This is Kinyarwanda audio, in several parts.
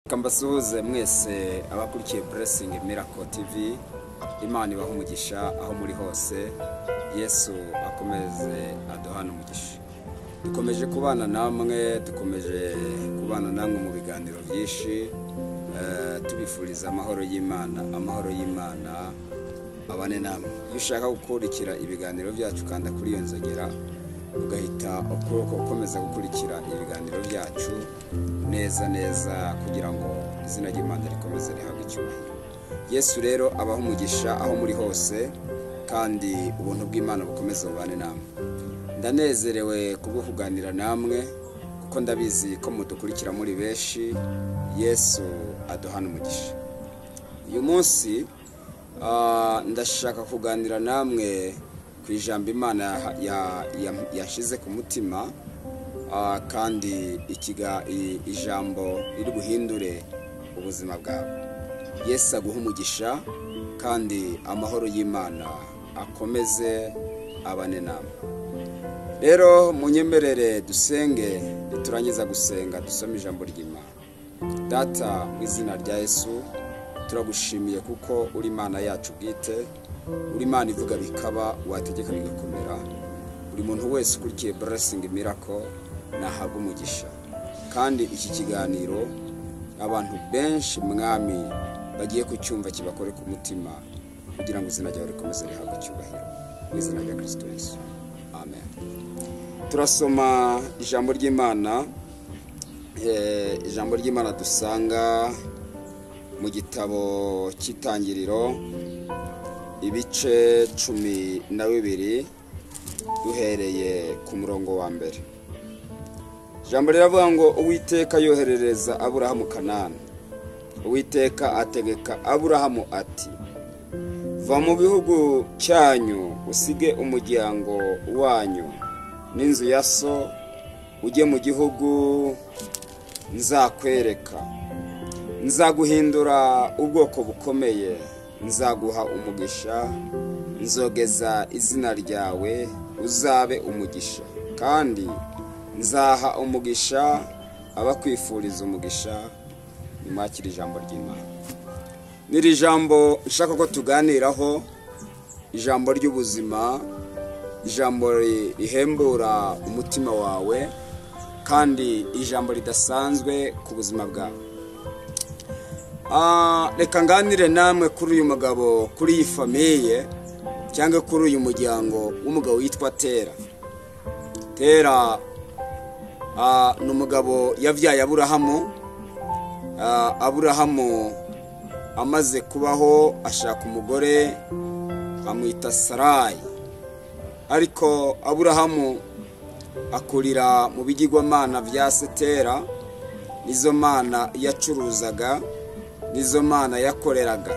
Kambasuhuze mwese abakurikiye Blessing Miracle TV. Imana ibaha umugisha aho muri hose. Yesu akomeze aduhana umugisha. Dukomeje kubana namwe, dukomeje kubana namwe mu biganiro byinshi, tubifuriza amahoro y'Imana abane namwe. Iyo ushaka gukurikira ibiganiro byacu kanda kuri iyo nzogera ugahita ukomeza gukurikira ibiganiro byacu neza kugira ngo izina ry'Imana rikomeze rihabwe icyubahiro. Yesu rero abaho umugisha aho muri hose, kandi ubuntu bw'Imana bukomeze bubane namwe. Ndanezerewe kubwo kuganira namwe kuko ndabizi ko mudukurikira muri benshi. Yesu aduhana umugisha. Uyu munsi ndashaka kuganira namwe ku ijambo Imana yashize ku mutima, kandi ijambo riri buhindure ubuzima bwawe. Yesu aguha umugisha, kandi amahoro y'Imana akomeze abane namwe. Rero munyemerere dusenge, turangiza gusenga dusome ijambo ry'Imana. Data, mu izina rya Yesu turagushimiye kuko uri Imana yacu bwite, uri Imana ivuga bikaba, wategeka bigakomera. Buri muntu wese ukurikiye Blessing Miracle nahabwa umugisha, kandi iki kiganiro abantu benshi mwami bagiye kucyumva kibakore ku mutima, kugira ngo izina ryawe rikomeze rihabwe icyubahiro mu izina rya Kristo Yesu, amen. Turasoma ijambo ry'Imana, ijambo ry'Imana dusanga mu gitabo cy'Itangiriro ibice 12 duhereye ku murongo wa mbere. Ijambo riravuga ngo Uwiteka yoherereza Aburahamu Kanani. Uwiteka ategeka Aburahamu ati, va mu bihugu cyanyu usige umuryango wanyu n'inzu ya so, ujye mu gihugu nzakwereka. Nzaguhindura ubwoko bukomeye, nzaguha umugisha, nzogeza izina ryawe uzabe umugisha, kandi nzaha umugisha abakwifuriza umugisha. Nimwakire ijambo ry'Imana. Niri jambo nshaka ko tuganiraho, ijambo ry'ubuzima, ijambo rihembura umutima wawe, kandi ijambo ridasanzwe ku buzima bwawe. Reka nganire namwe kuri uyu mugabo, kuri iyi famiye, cyangwa kuri uyu muryango w'umugabo witwa Tera. Tera ni umugabo yabyaye Aburahamu. Aburahamu amaze kubaho ashaka umugore amwita Sarayi, ariko Aburahamu akurira mu bigirwamana bya Tera, nizo mana yacuruzaga, nizo mana yakoreraga.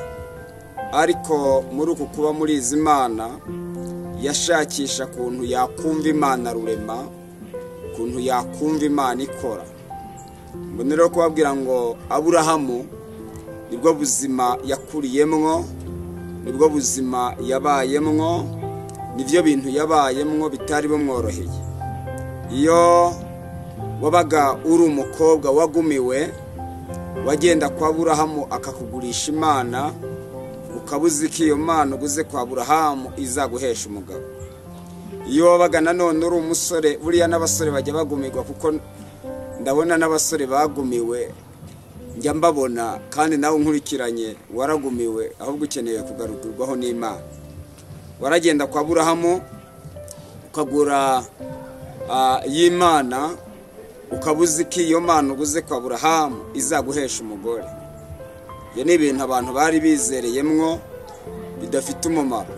Ariko muri uku kuba muri izi mana yashakisha kuntu yakumva Imana rurema, kuntu yakumva Imana ikora. Mbonera kubabwira ngo Aburahamu nibwo buzima yakuriyemwo, nibwo buzima yabayemwo, nivyo bintu yabayemwo bitari bumworoheye. Iyo wabaga uri umukobwa wagumiwe, wagenda kwa Aburahamu akakugurisha Imana, ukabuza ko iyo Mana uguze kwa Aburahamu izaguhesha umugabo. Iyo wabaga nanone uri umusore, buriya n'abasore bajya bagumirwa, kuko ndabona n'abasore bagumiwe njya mbabona, kandi nawe nkurikiranye waragumiwe, ahubwo ukeneye kugarukirwaho n'Imana. Waragenda kwa Aburahamu ukagura y'Imana, ukabuza ko iyo Mana uguze kwa Aburahamu izaguhesha umugore. Ibyo ni ibintu abantu bari bizereyemwo bidafite umumaro.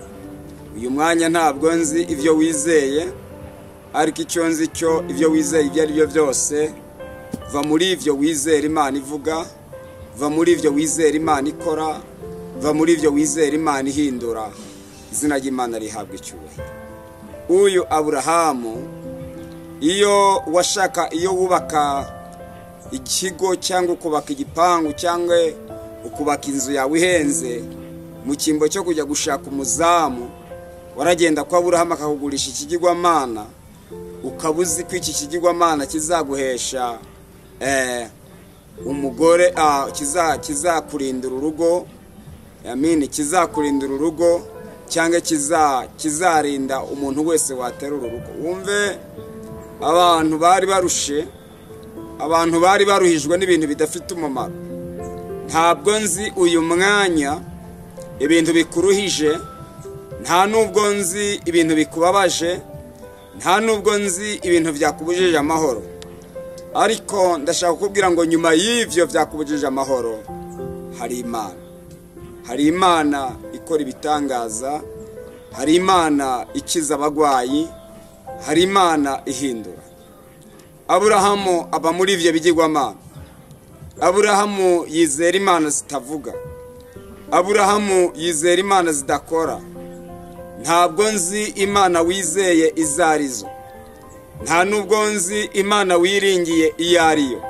Uyu mwanya ntabwo nzi ibyo wizeye, ariko icyo nzi cyo ibyo wizeye ibyo ari byo byose, va muri ibyo wizera Imana ivuga, va muri ibyo wizera Imana ikora, va muri ibyo wizera Imana ihindura. Izina ry'Imana rihabwa icyubahiro. Uyu Aburahamu, iyo wubaka ikigo cyangwa ukubaka igipangu cyangwa ukubaka inzu yawe ihenze, mu cyimbo cyo kujya gushaka umuzamu, waragenda kwa Aburahamu akakugurisha ikigirwamana, ukabuzi ko iki kigirwamana kizaguhesha umugore kizakurindira urugo, kizakurindira urugo cyangwa kizarinda umuntu wese watera urugo. Wumve abantu bari barushe, abantu bari baruhijwe n'ibintu bidafite umumaro. Ntabwo nzi uyu mwanya ibintu bikuruhije, nta nubwo nzi ibintu bikubabaje, nta nubwo nzi ibintu byakubujije amahoro, ariko ndashaka kukubwira ngo nyuma y'ivyo byakubujije amahoro hari Imana. Hari Imana ikora ibitangaza, hari Imana ikiza abagwayi, hari Imana ihindura. Aburahamu aba muri ivyo bigirwamana. Aburahamu yizera Imana zitavuga, Aburahamu yizera Imana zidakora. Ntabwo nzi Imana wizeye izarizo, nta nubwo nzi Imana wiringiye iyo ariyo,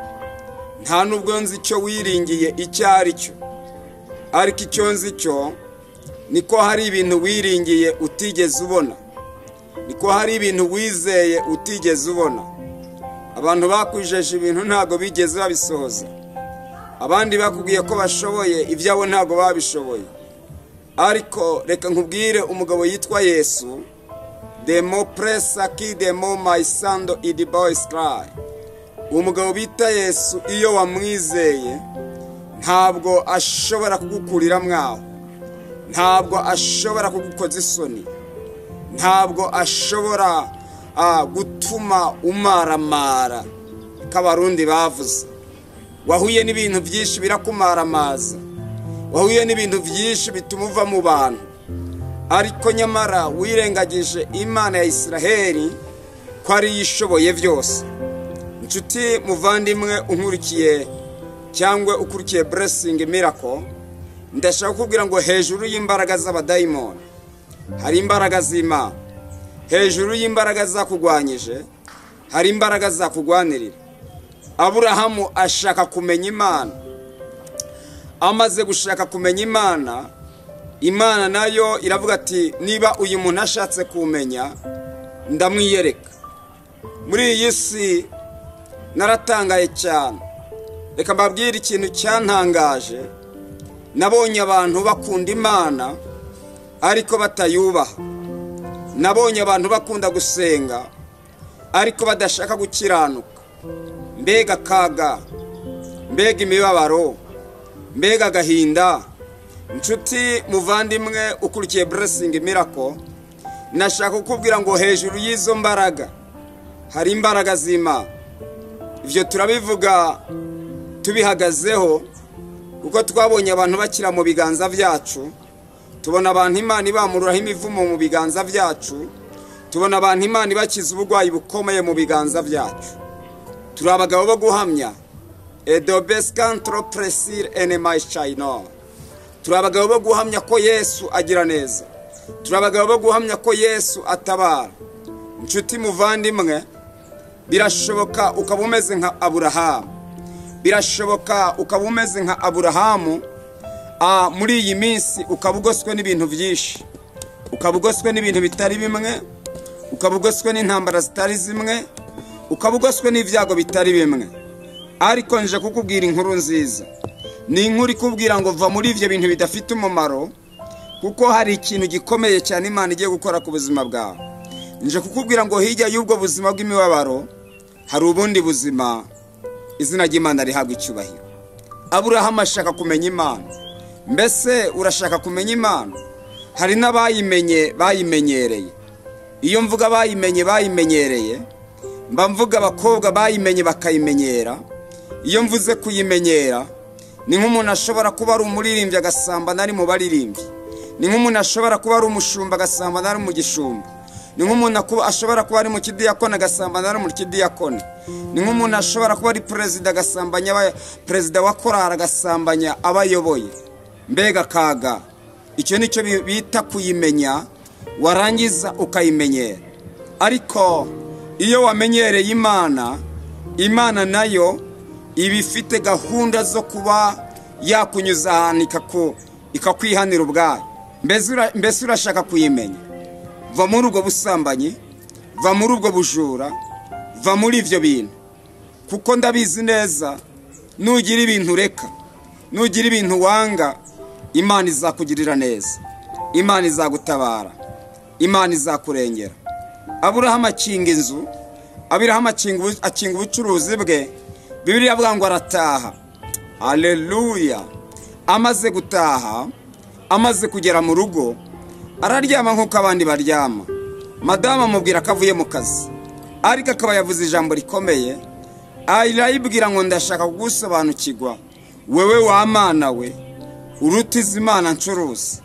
nta nubwo nzi icyo wiringiye icyo ari cyo, ariko icyo nzi cyo niko hari ibintu wiringiye utigeze ubona, niko hari ibintu wizeye utigeze ubona. Abantu bakwijeje ibintu ntago bigeze babisohoza, abandi bakubwiye ko bashoboye ibyabo ntago babishoboye. Ariko reka nkubwire umugabo yitwa Yesu, demo presa ki demo my sando idi boys cry. Umugabo bita Yesu iyo wamwizeye ntabwo ashobora kugukurira mwaho, ntabwo ashobora kugukoza isoni, ntabwo ashobora gutuma umaramara k'abarundi bavuze. Wahuye n'ibintu byinshi birakumaramaza, wahuye n'ibintu byinshi bituma uva mu bantu, ariko nyamara wirengagije Imana ya Isiraheli ko ari yishoboye byose. Inshuti muvandimwe unkurikiye cyangwa ukurikiye Blessing Miracle, ndashaka kukubwira ngo hejuru y'imbaraga z'abadayimoni hari imbaraga z'Imana. Hejuru y'imbaraga zakugwanyije hari imbaraga zakugwanirira. Aburahamu ashaka kumenya Imana. Amaze gushaka kumenya Imana, Imana nayo iravuga ati niba uyu muntu ashatse kumenya ndamwiyereka. Muri iyi si naratangaye cyane. Reka mbabwire ikintu cyantangaje. Nabonye abantu bakunda Imana ariko batayubaha. Nabonye abantu bakunda gusenga ariko badashaka gukiranuka. Mbega kaga, mbega imibabaro, mbega agahinda. Inshuti muvandimwe ukurikiye Blessing Miracle, nashaka kukubwira ngo hejuru y'izo mbaraga hari imbaraga z'Imana. Ivyo turabivuga tubihagazeho kuko twabonye abantu bakira mu biganza byacu, tubona abantu Imana ibamururaho imivumo mu biganza byacu, tubona abantu Imana ibakiza ubugwayi bukomeye mu biganza byacu. Turi abagabo bo guhamya edobescantro presir enemai chino. Turi abagabo bo guhamya ko Yesu agira neza, turi abagabo bo guhamya ko Yesu atabara. Inshuti muvandimwe, birashoboka ukaba umeze nka Aburahamu, birashoboka ukaba umeze nka Aburahamu muri iyi minsi ukaba ugoswe n'ibintu byinshi, ukaba ugoswe n'ibintu bitari bimwe, ukaba ugoswe n'intambara zitari zimwe, ukaba ugoswe n'ibyago bitari bimwe. Ariko nje kukubwira inkuru nziza, ni inkuru ikubwira ngo va muri ivyo bintu bidafite umumaro, kuko hari ikintu gikomeye cyane Imana igiye gukora ku buzima bwawe. Nje kukubwira ngo hirya y'ubwo buzima bw'imibabaro hari ubundi buzima, izina ry'Imana rihabwa icyubahiro. Aburahamu ashaka kumenya Imana. Mbese urashaka kumenya Imana? Hari n'abayimenye bayimenyereye. Iyo mvuga bayimenyereye, mba mvuga abakobwa bayimenye bakayimenyera. Iyo mvuze kuyimenyera, ni nk'umuntu ashobora kuba ari umuririmbyi agasambana ari mu baririmbyi, ni nk'umuntu ashobora kuba ari umushumba agasambana ari mu gishumba, ni nk'umuntu ashobora kuba ari mu kidiyakoni agasambana ari mu kidiyakoni, ni nk'umuntu ashobora kuba ari perezida agasambanya perezida wa korari agasambanya abayoboye. Mbega kaga, icyo nicyo bita kuyimenya, warangiza ukayimenyera. Ariko iyo wamenyereye Imana, Imana nayo ibifite gahunda zo kuba yakunyuza ahantu ikakwihanira ubwayo. Mbese urashaka kuyimenya? Va muri ubwo busambanyi, va muri ubwo bujura, va muri ivyo bintu, kuko ndabizi neza nugira ibintu reka, nugira ibintu wanga, Imana izakugirira neza, Imana izagutabara, Imana izakurengera. Aburahamu akinga inzu, Aburahamu akinga ubucuruzi bwe, Bibiliya avuga ngo arataha. Haleluya. Amaze gutaha, amaze kugera mu rugo, araryama nk'uko abandi baryama. Madamu amubwira ko avuye mu kazi, ariko akaba yavuze ijambo rikomeye. Arayibwira ngo ndashaka kugusobanukirwa, wewe wa Mana we urutiza Imana ncuruza.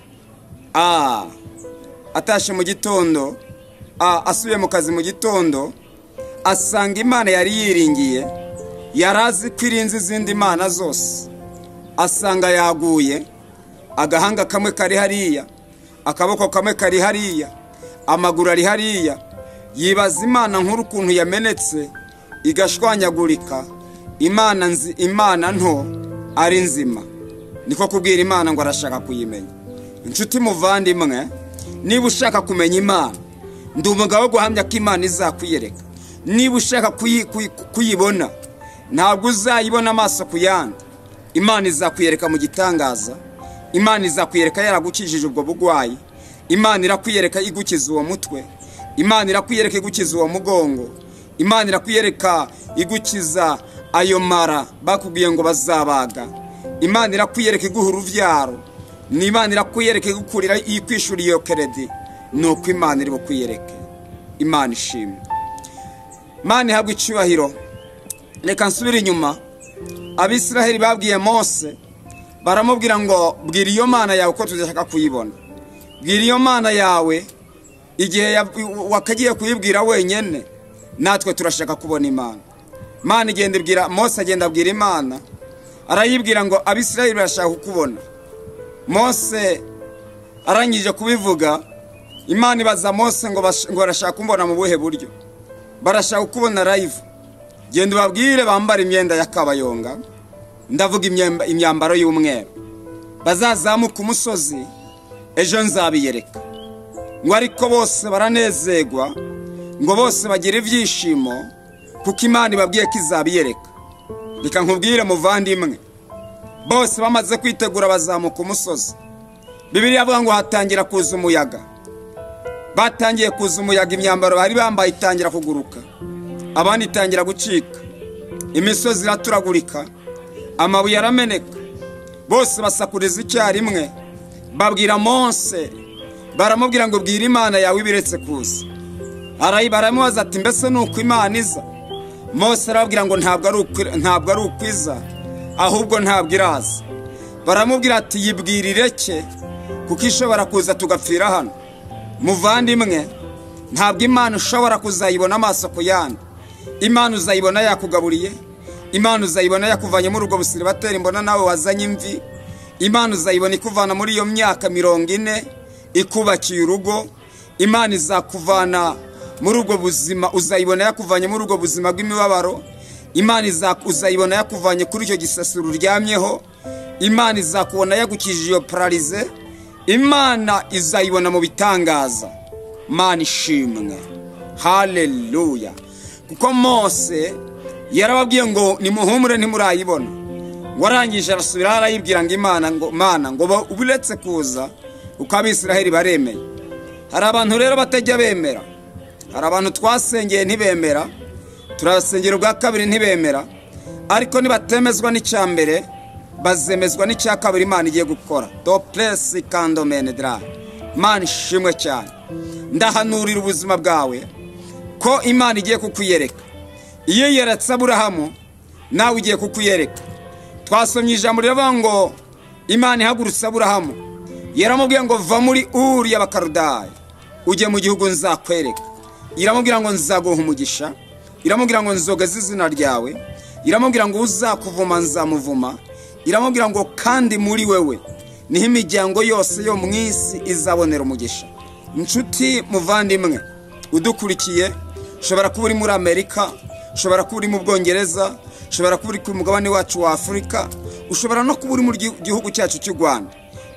Atashe mu gitondo, asubiye mu kazi mu gitondo, asanga Imana yari yiringiye, yarazi kwirinza izindi mana zose. Asanga yaguye, agahanga kamwe kari hariya, akaboko kamwe kari hariya, amaguru ari hariya. Yibaza Imana nkuru kuntu yamenetse igashwanyagurika. Imana nto ari nzima. Niko kubwira Imana ngo arashaka kuyimenya. Inshuti muvandimwe, niba ushaka kumenya Imana, ndi umugabo wo guhamya ko Imana izakwiyereka. Niba ushaka kuyibona, ntabwo uzayibona amaso ku yandi. Imana izakwiyereka mu gitangaza. Imana izakwiyereka yaragukijije ubwo bugwayi. Imana irakwiyereka igukiza uwo mutwe. Imana irakwiyereka igukiza uwo mugongo. Imana irakwiyereka igukiza ayo mara bakubwiye ngo bazabaga. Imana irakwiyereka iguha uruvyaro. Ni Imana irakwiyereka igukurira ikwishura iyo keredi. Nuko Imana iri bukwiyereke. Imana ishimwe. Imana ihabwa icyubahiro. Reka nsubire inyuma. Abisiraheli babwiye Mose, baramubwira ngo bwira iyo Mana yawe ko tuzashaka kuyibona. Bwira iyo Mana yawe, igihe wakagiye kuyibwira wenyene, natwe turashaka kubona Imana. Imana igenda ibwira Mose, agenda abwira Imana, arayibwira ngo Abisiraheli barashaka kukubona. Mose arangije kubivuga, Imana ibaza Mose ngo barashaka kumbona mu buhe buryo. Barashaka kubona live. Genda ubabwire bambara imyenda y'akabayonga, ndavuga imyambaro y'umweru, bazazamuka umusozi, ejo nzabiyereka. Ngo ariko bose baranezerwa, ngo bose bagira ibyishimo, kuko Imana ibabwiye ko izabiyereka. Reka nkubwire muvandimwe, bose bamaze kwitegura bazamuka umusozi. Bibiliya avuga ngo hatangira kuza umuyaga. Batangiye kuza umuyaga, imyambaro bari bambaye itangira kuguruka, abandi itangira gucika, imisozi iraturagurika, amabuye arameneka. Bose basakuriza icyarimwe, babwira Mose, baramubwira ngo bwira Imana yawe ibiretse kuza. Baramubaza ati mbese nuko Imana iza? Mose arababwira ngo ntabwo ari ukwiza, ahubwo ntabwo iraza. Baramubwira ati yibwirireke, kuko ishobora kuza tugapfira hano. Muvandimwe, ntabwo Imana ushobora kuzayibona amaso ku yandi. Imana uzayibona yakugaburiye, Imana uzayibona yakuvanye muri ubwo busiribateri mbona nawe wazanye imvi. Imana uzayibona ikuvana muri iyo myaka 40 ikubakiye urugo. Imana izakuvana muri ubwo buzima, uzayibona yakuvanye muri ubwo buzima bw'imibabaro. Imana uzayibona yakuvanye kuri icyo gisasiro uryamyeho. Imana izakubona yagukijije iyo paralize. Imana izayibona mu bitangaza. Mana ishimwe. Haleluya. Kuko Mose yarababwiye ngo nimuhumure ntimurayibona. Warangije arasubira arayibwira ngo Imana ngo ubuletse kuza, uko Abisiraheli baremeye. Hari abantu rero batajya bemera. Hari abantu twasengeye ntibemera, turasengera ubwa kabiri ntibemera, ariko nibatemezwa n'icyambere bazemezwa n'icya kabiri Imana igiye gukora. Do press kandomene dra. Mana ishimwe cyane. Ndahanurira ubuzima bwawe ko Imana igiye kukwiyereka. Iyo yeretse Aburahamu, nawe igiye kukwiyereka. Twasomye ijambo rivuga ngo Imana ihagurutsa Aburahamu, yaramubwiye ngo va muri Uri y'Abakaludaya ujye mu gihugu nzakwereka. Iramubwira ngo nzaguha umugisha, iramubwira ngo nzogeza izina ryawe, iramubwira ngo uzakuvuma nzamuvuma, iramubwira ngo kandi muri wewe niho imiryango yose yo mu isi izabonera umugisha. Inshuti muvandimwe udukurikiye, ushobora kuba uri muri Amerika, ushobora kuba uri mu Bwongereza, ushobora kuba uri ku mugabane wacu wa Afurika, ushobora no kuba uri mu gihugu cyacu cy'u Rwanda.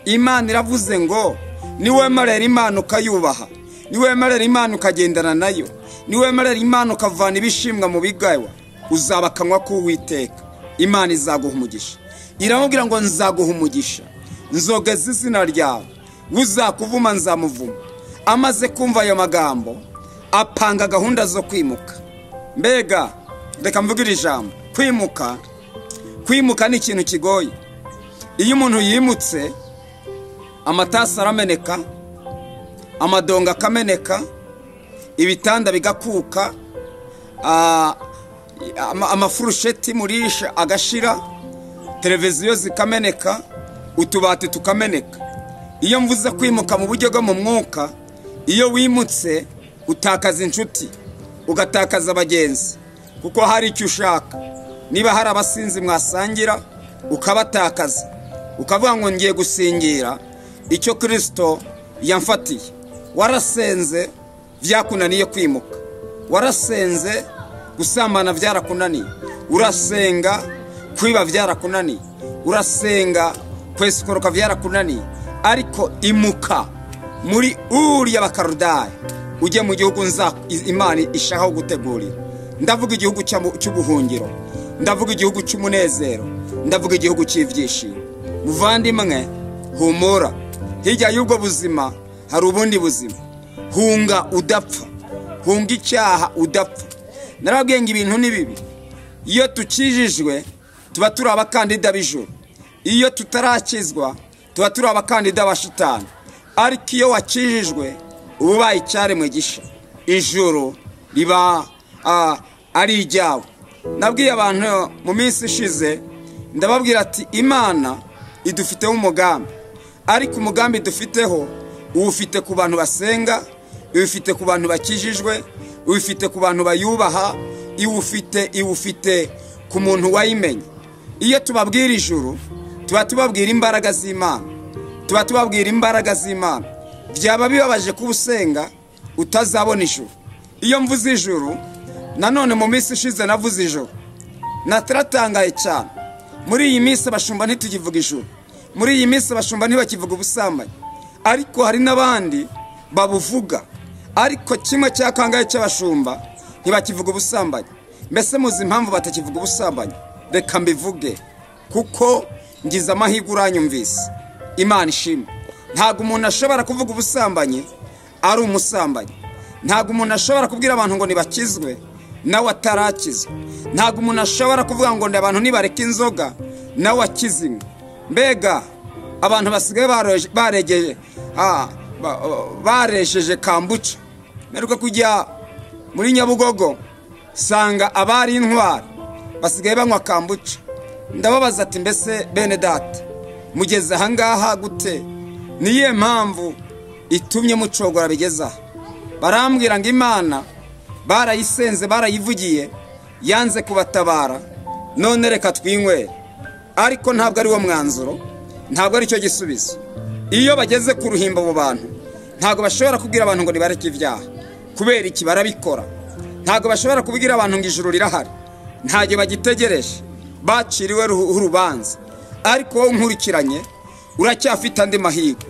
Imana iravuze ngo niwemerera Imana ukayubaha, niwemerera Imana ukagendana nayo, niwemerera Imana ukavana ibishimwa mu bigawa, uzaba akanwa k'Uwiteka. Imana izaguha umugisha. Iramubwira ngo nzaguha umugisha, nzogeza izina ryawe, uzakuvuma nzamuvuma. Amaze kumva ayo magambo apanga gahunda zo kwimuka. Mbega reka mvugira ijambo, kwimuka ni ikintu kigoye. Iyo umuntu yimutse, amatasi arameneka, amadonga akameneka, ibitanda bigakuka, amafurusheti murisha agashira, televiziyo zikameneka, utubati tukameneka. Iyo mvuze kwimuka mu buryo bwo mu mwuka, iyo wimutse utakaza inshuti, ugatakaza abagenzi, kuko hari icyo ushaka. Niba hari abasinzi mwasangira ukabatakaza, ukavuga ngo ngiye gusingira icyo Kristo yamfatiye. Warasenze byakunaniye kwimuka, warasenze gusambana byarakunaniye, urasenga kwiba byarakunaniye, urasenga kwesikoroka byarakunaniye, ariko imuka muri Uri y'Abakaludaya ujye mu gihugu Imana ishaka gutegurira. Ndavuga igihugu cy'ubuhungiro, ndavuga igihugu cy'umunezero, ndavuga igihugu cy'ibyishimo. Muvandimwe, humura, hirya y'ubwo buzima hari ubundi buzima. Hunga udapfa, hunga icyaha udapfa. Narabwiye ngo ibintu ni bibi. Iyo tukijijwe tuba turi abakandida b'ijuru, iyo tutarakizwa tuba turi abakandida ba shitani. Ariko iyo wakijijwe uba ubaye icyaremwe gisha, ijuru riba ari ijyawe. Nabwiye abantu mu minsi ishize, ndababwira ati Imana idufiteho umugambi, ariko umugambi dufiteho uwufite ku bantu basenga, uwufite ku bantu bakijijwe, uwufite ku bantu bayubaha, iwufite ku muntu wayimenye. Iyo tubabwira ijuru tuba tubabwira imbaraga z'Imana, tuba tubabwira imbaraga z'Imana. Byaba bibabaje ko usenga utazabona ijuru. Iyo mvuze ijuru, nanone mu minsi ishize navuze ijuru, nataratangaye cyane. Muri iyi minsi abashumba ntitukivuga ijuru, muri iyi minsi abashumba ntibakivuga ubusambanyi, ariko hari n'abandi babuvuga. Ariko kimwe cyakangaye cy'abashumba ntibakivuga ubusambanyi. Mbese muzi impamvu batakivuga ubusambanyi? Reka mbivuge, kuko ngize amahirwe uranyumvise. Imana ishimwe. Ntabwo umuntu ashobora kuvuga ubusambanyi ari umusambanyi. Ntabwo umuntu ashobora kubwira abantu ngo nibakizwe nawe atarakizwa. Ntabwo umuntu ashobora kuvuga ngo abantu nibareke inzoga nawe akizimwe. Mbega abantu basigaye barejeje kambuca. Meruka kujya muri Nyabugogo, sanga abari intwari basigaye banywa kambuca. Ndababaza ati mbese bene data mugeze ahangaha gute? Niye mpamvu itumye mucogora bigeza? Barambwira ngo Imana barayisenze, barayivugiye, yanze kubatabara, none reka twinywere. Ariko ntabwo ari wo mwanzuro, ntabwo ari cyo gisubizo. Iyo bageze ku ruhimbo abo bantu ntabwo bashobora kubwira abantu ngo nibareke ibyaha, kubera iki barabikora. Ntabwo bashobora kubwira abantu ngo ijuru rirahari, ntaje bagitegereje, baciriwe urubanza. Ariko wowe nkurikiranye uracyafite andi mahirwe.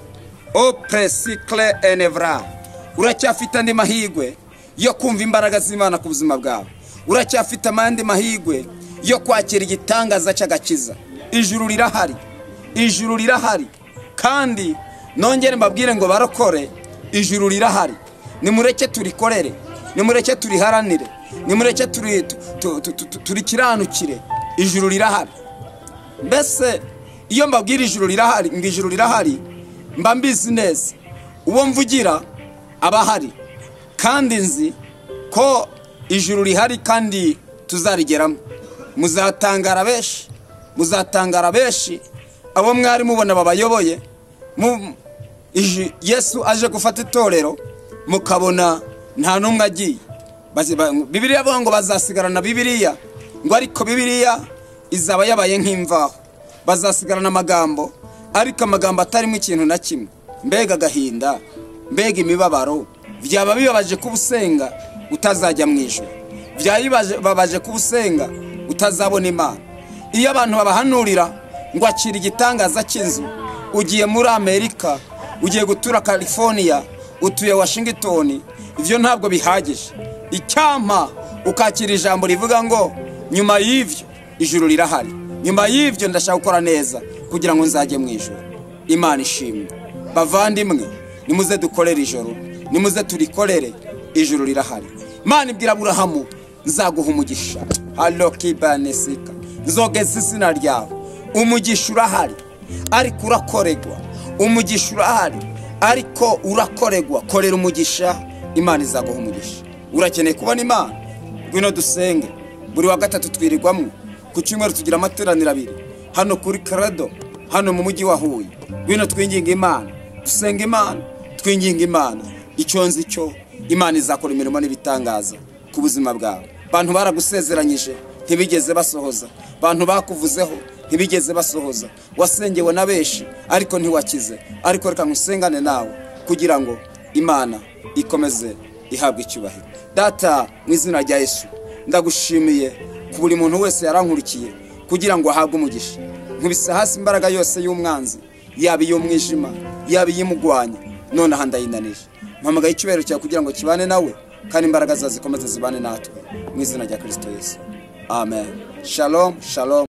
O presicle enevra, uracyafite andi mahirwe yo kumva imbaraga z'Imana ku buzima bwawe. Uracyafite amandi mahirwe yo kwakira igitangaza cy'agakiza. Ijuru rirahari, ijuru rirahari. Kandi nongere mbabwire ngo barokore, ijuru rirahari. Nimureke turikorere, nimureke turiharanire, nimureke turikiranukire. Ijuru rirahari. Mbese iyo mbabwira ijuru rirahari, ngo ijuru rirahari, mba mbizi neza uwo mvugira abahari, kandi nzi ko ijuru rihari kandi tuzarigeramo. Muzatangara benshi, muzatangara benshi abo mwari mubona babayoboye. Yesu aje gufata itorero mukabona nta numwe agiye. Bibiliya avuga ngo bazasigarana Bibiliya, ngo ariko Bibiliya izaba yabaye nk'imvaho. Bazasigarana amagambo, ariko amagambo atarimo ikintu na kimwe. Mbega agahinda, mbega imibabaro. Byaba bibabaje kubusenga utazajya mu ijuru, byababaje kubusenga utazabona Imana. Iyo abantu babahanurira ngo akira igitangaza cy'inzu, ugiye muri Amerika, ugiye gutura California, utuye Washington, ivyo ntabwo bihagije. Icyampa ukakira ijambo rivuga ngo nyuma y'ivyo ijuru rirahari. Nyuma y'ivyo ndashaka gukora neza kugira ngo nzajye mu ijuru. Imana ishimwe. Bavandimwe, nimuze dukorere ijuru, nimuze turikorere, ijuru rirahari. Imana ibwira Aburahamu, nzaguha umugisha. Halo kibanesika, nzogeza izina ryawe. Umugisha urahari ariko urakoregwa. Umugisha urahari ariko urakoregwa. Korera umugisha, Imana izaguha umugisha. Urakeneye kubona Imana? Ngwino dusenge. Buri wa gatatu twirirwamo. Ku cyumweru tugira amateraniro 2 hano kuri Credo, hano mu mujyi wa Huye. Ngwino twinginga Imana, dusenge Imana, twinginga Imana. Icyo nzi cyo, Imana izakora imirimo n'ibitangaza ku buzima bwawe. Bantu baragusezeranyije ntibigeze basohoza, bantu bakuvuzeho ntibigeze basohoza. Wasengewe na benshi ariko ntiwakize, ariko reka nkusengane nawe kugira ngo Imana ikomeze ihabwe icyubahiro. Data, mu izina rya Yesu ndagushimiye ku buri muntu wese yarankurikiye kugira ngo ahabwe umugisha. Nkubise hasi imbaraga yose y'umwanzi, yaba iy'umwijima, yaba iy'imugwanya, none aha ndayinanije. Mpamagaye icyubahiro cyawe kugira ngo kibane nawe, kandi imbaraga zawe zikomeze zibane natwe mu izina rya Kristo Yesu. Amen. Shalom, shalom.